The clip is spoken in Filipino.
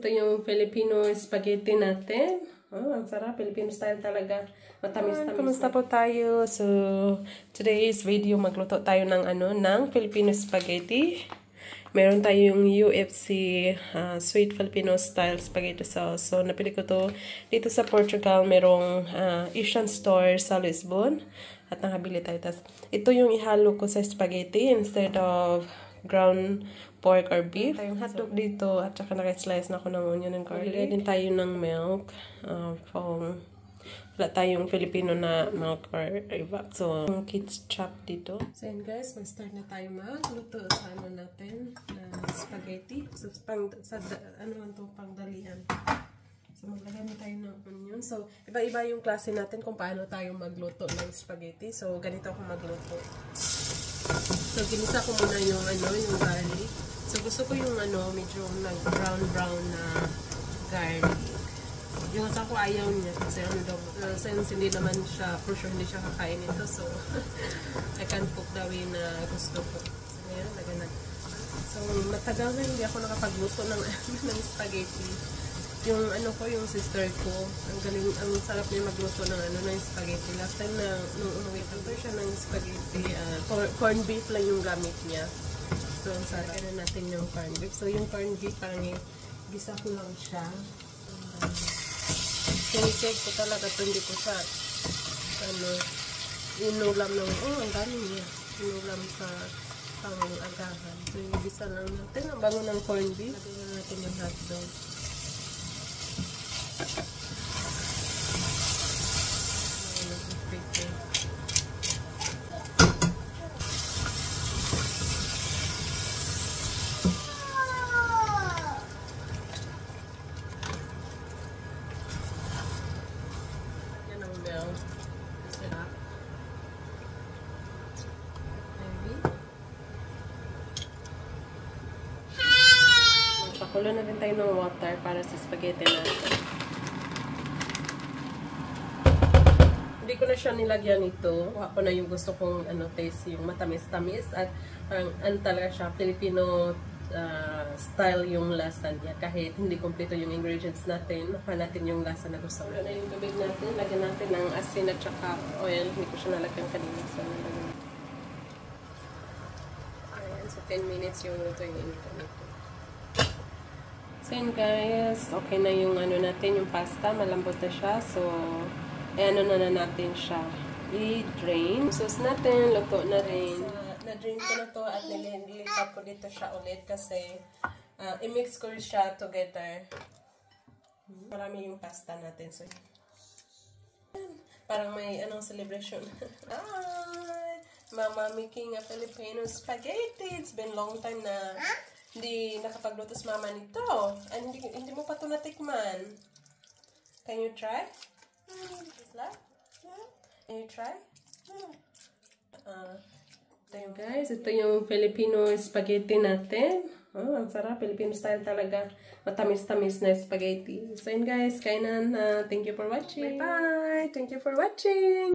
ito yung Filipino spaghetti natin. Oh, ang sarap. Filipino style talaga. Matamis-tamis. Kamusta po tayo? So, today's video, magluto tayo ng ng Filipino spaghetti. Meron tayong UFC sweet Filipino style spaghetti sauce. So, napili ko to dito sa Portugal. Merong Asian store sa Lisbon. At nakabili tayo. Tas, ito yung ihalo ko sa spaghetti instead of ground pork or beef. Tayong hotdog dito at saka naka-slice na ako ng onion and garlic. Bigay din tayo ng milk wala tayong Filipino na milk or evap. So, yung kids chop dito. So, yun guys, mag-start na tayo magluto sa natin na spaghetti. So, pangdalian. So, maglagay na tayo ng onion. So, iba-iba yung klase natin kung paano tayo magluto ng spaghetti. So, ganito ako magluto. So, ginisa ko muna yung yung garlic. So, gusto ko yung medyo nag-brown na garlic. Yung asa ko ayaw niya kasi since hindi naman siya, for sure hindi siya kakain ito. So, I can cook the way na gusto ko. So, ngayon, lagyan natin. So, matagal na hindi ako nakapagluto ng spaghetti. Yung yung sister ko, ang sarap niya magluto ng spaghetti. Last time na nung umuwi ko siya ng spaghetti, corned beef lang yung gamit niya. So, ang sarap na natin yung corned beef. So, yung corned beef, parang gisa ko lang siya. Sinisig ko talaga ito, hindi ko siya inulam ng, ang dami niya. Inulam sa pang-agahan. So, yung gisa lang natin. Ang bango ng corned beef. Lagyan natin yung hotdog. Yan ang milk. Sarap. Pakulo na rin tayo ng water para sa spaghetti natin. Hindi ko na siya nilagyan ito. Kuha ko na yung gusto kong taste, yung matamis-tamis at parang talaga siya Filipino style yung lasa niya. Kahit hindi kompleto yung ingredients natin, nakuha natin yung lasa na gusto ko. Na yung tubig natin, lagyan natin ng asin at saka oil. Hindi ko siya nalagyan kanina. So, nalagyan. Ayan, so 10 minutes yung luto yung inito nito. So yun guys, okay na yung natin, yung pasta, malambot na siya. So, na natin siya. I-drain. Sauce natin, luto na rin. So, na-drain ko na to at nililipat ko dito siya ulit kasi i-mix ko siya together. Marami yung pasta natin. So, parang may celebration. Hi! Mama making a Filipino spaghetti. It's been long time na hindi nakapagluto si mama nito. And hindi mo pa ito natikman. Can you try? Can you try? Ito yung guys. Ito yung Filipino spaghetti natin. Oh, ang sarap. Filipino style talaga. Matamis-tamis na spaghetti. So yun guys, kainan. Thank you for watching. Bye-bye. Thank you for watching.